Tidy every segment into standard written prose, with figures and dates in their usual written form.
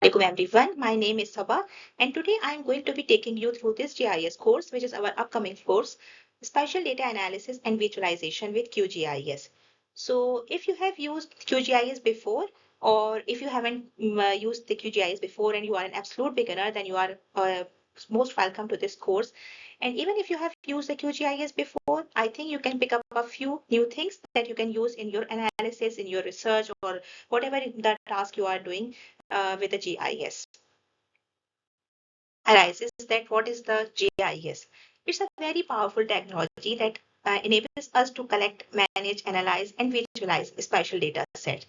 Welcome everyone, my name is Sabah and today I am going to be taking you through this GIS course, which is our upcoming course, Spatial Data Analysis and Visualization with QGIS. So if you have used QGIS before, or if you haven't used the QGIS before and you are an absolute beginner, then you are most welcome to this course. And even if you have used the QGIS before, I think you can pick up a few new things that you can use in your analysis, in your research, or whatever the task you are doing with the GIS. Arises that what is the GIS? It's a very powerful technology that enables us to collect, manage, analyze, and visualize spatial data set.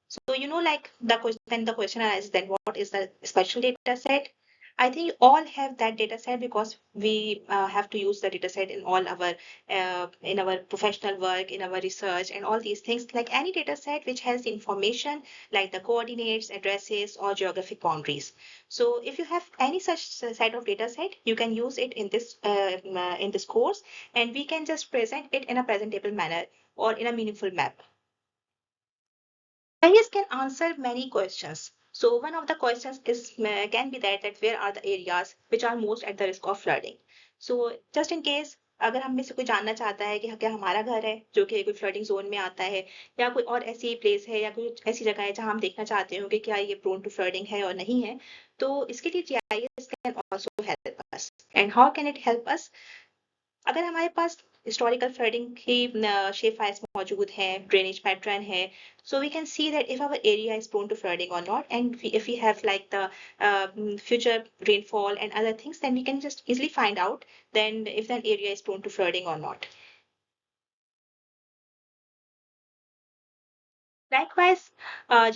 So, like the question arises, then what is the spatial data set? I think all have that data set because we have to use the data set in all our in our professional work, in our research, and all these things. Like any data set which has information like the coordinates, addresses, or geographic boundaries. So, if you have any such set of data set, you can use it in this course, and we can just present it in a presentable manner or in a meaningful map. GIS can answer many questions. So one of the questions is can be that where are the areas which are most at the risk of flooding. So just in case अगर हम में से कोई जानना चाहता है कि क्या हमारा घर है जो कि कोई फ्लडिंग जोन में आता है या कोई और ऐसी प्लेस है या कोई ऐसी जगह है जहां हम देखना चाहते हो कि क्या ये प्रोन टू फ्लडिंग है और नहीं है तो इसके लिए GIS can also help us and how can it help us अगर हमारे पास हिस्टोरिकल फ्लडिंग की शेप फाइल्स मौजूद हैं ड्रेनेज पैटर्न है so we can see that if our area is prone to flooding or not and if we have like the future rainfall and other things then we can just easily find out then if that area is prone to flooding or not. Likewise,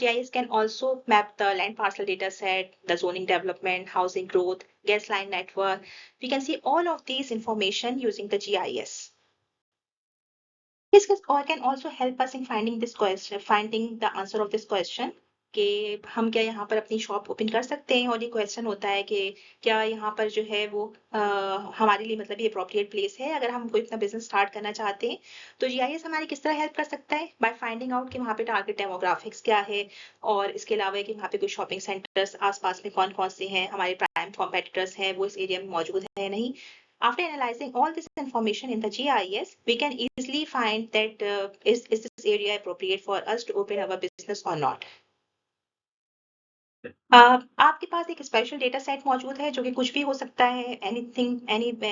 GIS can also map the land parcel data set, the zoning development, housing growth, gas line network. We can see all of these information using the GIS. This can also help us in finding this question, finding the answer of this question कि हम क्या यहाँ पर अपनी shop open कर सकते हैं और ये क्वेश्चन होता है कि क्या यहाँ पर जो है वो हमारे लिए मतलब ये अप्रोप्रिएट प्लेस है अगर हम कोई अपना बिजनेस स्टार्ट करना चाहते हैं तो GIS हमारी किस तरह हेल्प कर सकता है बाय फाइंडिंग आउट कि वहाँ पे टारगेट डेमोग्राफिक्स क्या है और इसके अलावा कि वहाँ पे कोई शॉपिंग सेंटर्स आसपास में कौन कौन से हैं हमारे प्राइम कॉम्पिटिटर्स हैं वो इस एरिया में मौजूद है नहीं. After analyzing all this information in the GIS, we can easily find that is this area appropriate for us to open our business or not. आपके पास एक स्पेशल डेटा सेट मौजूद है जो कि कुछ भी हो सकता है any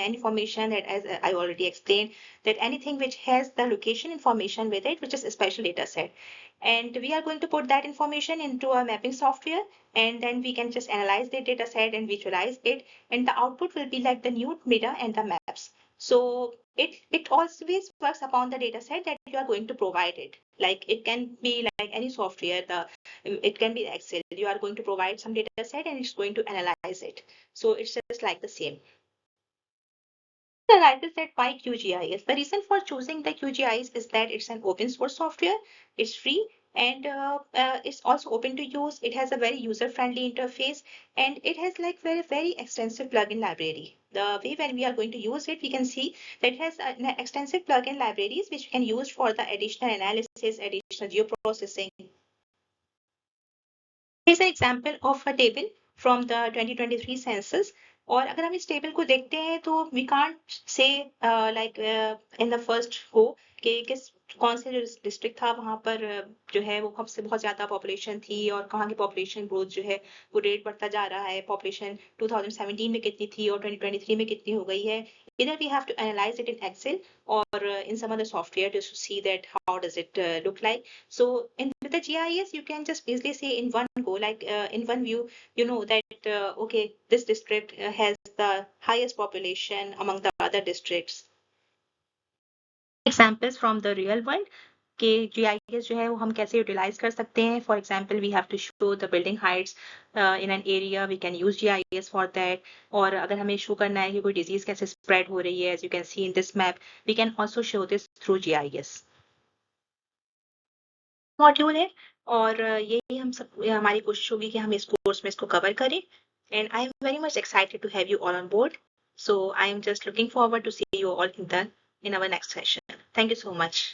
information that as I already explained that anything which has the location information with it which is a special data set and we are going to put that information into a mapping software and then we can just analyze the data set and visualize it and the output will be like the new data and the maps. So it always works upon the data set that you are going to provide it. Like it can be like any software, it can be Excel. You are going to provide some data set and it's going to analyze it. So it's just like the same. The writer said why QGIS? The reason for choosing the QGIS is that it's an open source software, it's free, and it's also open to use. It has a very user-friendly interface, and it has like very extensive plugin library. The way when we are going to use it, we can see that it has an extensive plugin libraries which we can use for the additional analysis, additional geoprocessing. Here's an example of a table from the 2023 census. और अगर हम इस table को देखते हैं तो we can't say like in the first go कि कौन से जो डिस्ट्रिक्ट था वहां पर जो है वो कब से बहुत ज्यादा पॉपुलेशन थी और कहाँ की पॉपुलेशन ग्रोथ जो है वो रेट बढ़ता जा रहा है पॉपुलेशन 2017 में कितनी थी और 2023 में कितनी हो गई है. Either we have to analyze it in Excel or in some other software just to see that how does it look like. So with the GIS, you can just easily say in one go, like in one view, you know that, okay, this district has the highest population among the other districts. Examples from the real world. कि GIS जो है वो हम कैसे utilise कर सकते हैं. For example we have to show the building heights in an area we can use GIS for that. और अगर हमें शो करना है कि कोई डिजीज कैसे स्प्रेड हो रही है as you can see in this map we can also show this through GIS. Module है और यही हम सब हमारी कोशिश होगी कि हम इस कोर्स में इसको कवर करें. And I am very much excited to have you all on board. So I am just looking forward to see you all in our next session. Thank you so much.